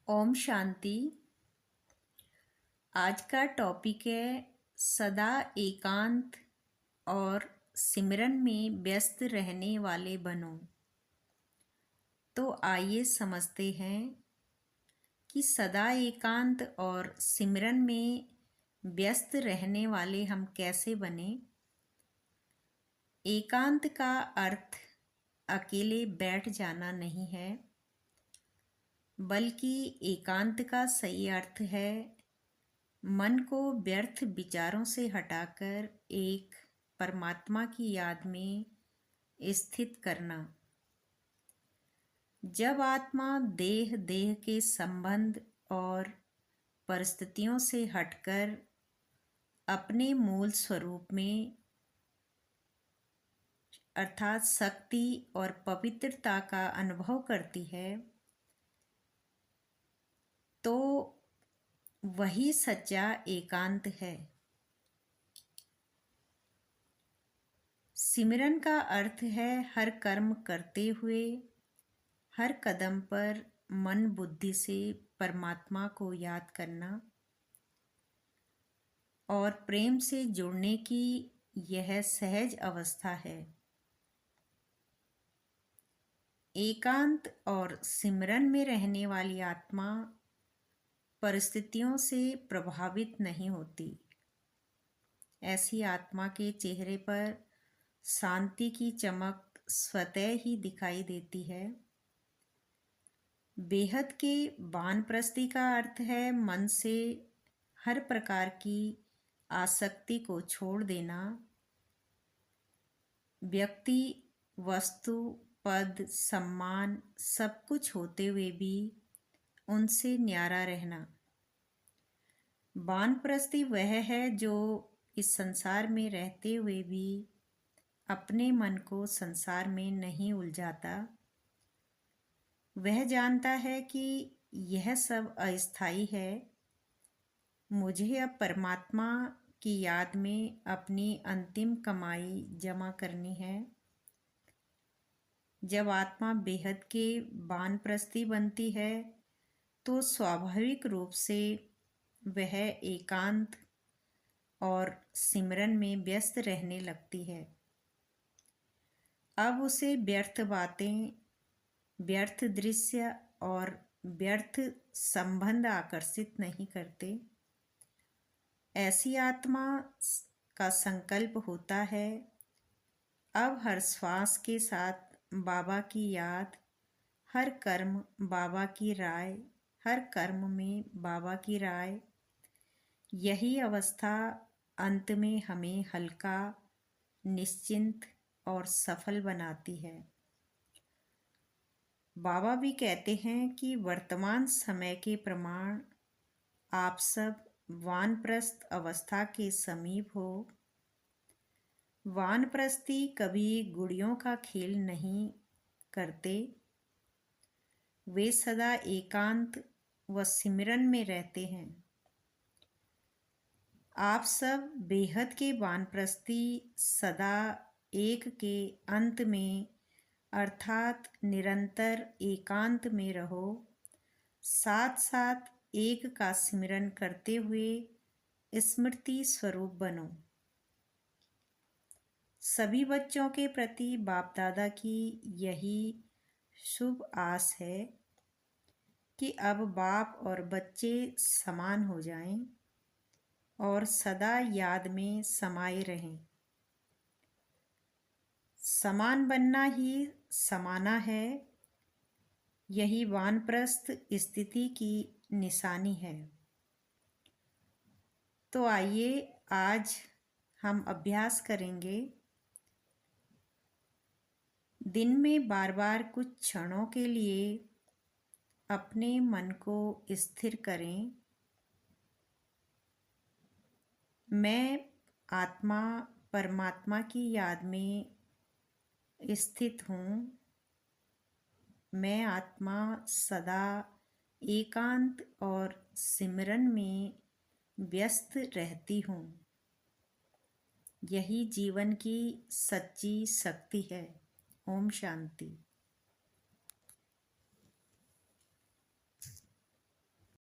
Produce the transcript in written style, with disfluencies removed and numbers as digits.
ओम शांति। आज का टॉपिक है सदा एकांत और सिमरन में व्यस्त रहने वाले बनो। तो आइए समझते हैं कि सदा एकांत और सिमरन में व्यस्त रहने वाले हम कैसे बने। एकांत का अर्थ अकेले बैठ जाना नहीं है, बल्कि एकांत का सही अर्थ है मन को व्यर्थ विचारों से हटाकर एक परमात्मा की याद में स्थित करना। जब आत्मा देह देह के संबंध और परिस्थितियों से हटकर अपने मूल स्वरूप में अर्थात शक्ति और पवित्रता का अनुभव करती है, तो वही सच्चा एकांत है। सिमरन का अर्थ है हर कर्म करते हुए हर कदम पर मन बुद्धि से परमात्मा को याद करना और प्रेम से जुड़ने की यह सहज अवस्था है। एकांत और सिमरन में रहने वाली आत्मा परिस्थितियों से प्रभावित नहीं होती। ऐसी आत्मा के चेहरे पर शांति की चमक स्वतः ही दिखाई देती है। बेहद के वानप्रस्थी का अर्थ है मन से हर प्रकार की आसक्ति को छोड़ देना, व्यक्ति, वस्तु, पद, सम्मान सब कुछ होते हुए भी उनसे न्यारा रहना। वानप्रस्थी वह है जो इस संसार में रहते हुए भी अपने मन को संसार में नहीं उलझाता। वह जानता है कि यह सब अस्थायी है, मुझे अब परमात्मा की याद में अपनी अंतिम कमाई जमा करनी है। जब आत्मा बेहद के वानप्रस्थी बनती है तो स्वाभाविक रूप से वह एकांत और सिमरन में व्यस्त रहने लगती है। अब उसे व्यर्थ बातें, व्यर्थ दृश्य और व्यर्थ संबंध आकर्षित नहीं करते। ऐसी आत्मा का संकल्प होता है अब हर श्वास के साथ बाबा की याद, हर कर्म बाबा की राय, हर कर्म में बाबा की राय। यही अवस्था अंत में हमें हल्का, निश्चिंत और सफल बनाती है। बाबा भी कहते हैं कि वर्तमान समय के प्रमाण आप सब वानप्रस्थ अवस्था के समीप हो। वानप्रस्थी कभी गुड़ियों का खेल नहीं करते, वे सदा एकांत व सिमरन में रहते हैं। आप सब बेहद के वानप्रस्थी सदा एक के अंत में अर्थात निरंतर एकांत में रहो, साथ साथ एक का सिमरन करते हुए स्मृति स्वरूप बनो। सभी बच्चों के प्रति बाप दादा की यही शुभ आस है कि अब बाप और बच्चे समान हो जाएं और सदा याद में समाये रहें। समान बनना ही समाना है, यही वानप्रस्थ स्थिति की निशानी है। तो आइए आज हम अभ्यास करेंगे। दिन में बार बार कुछ क्षणों के लिए अपने मन को स्थिर करें। मैं आत्मा परमात्मा की याद में स्थित हूँ। मैं आत्मा सदा एकांत और सिमरन में व्यस्त रहती हूँ। यही जीवन की सच्ची शक्ति है। ओम शांति।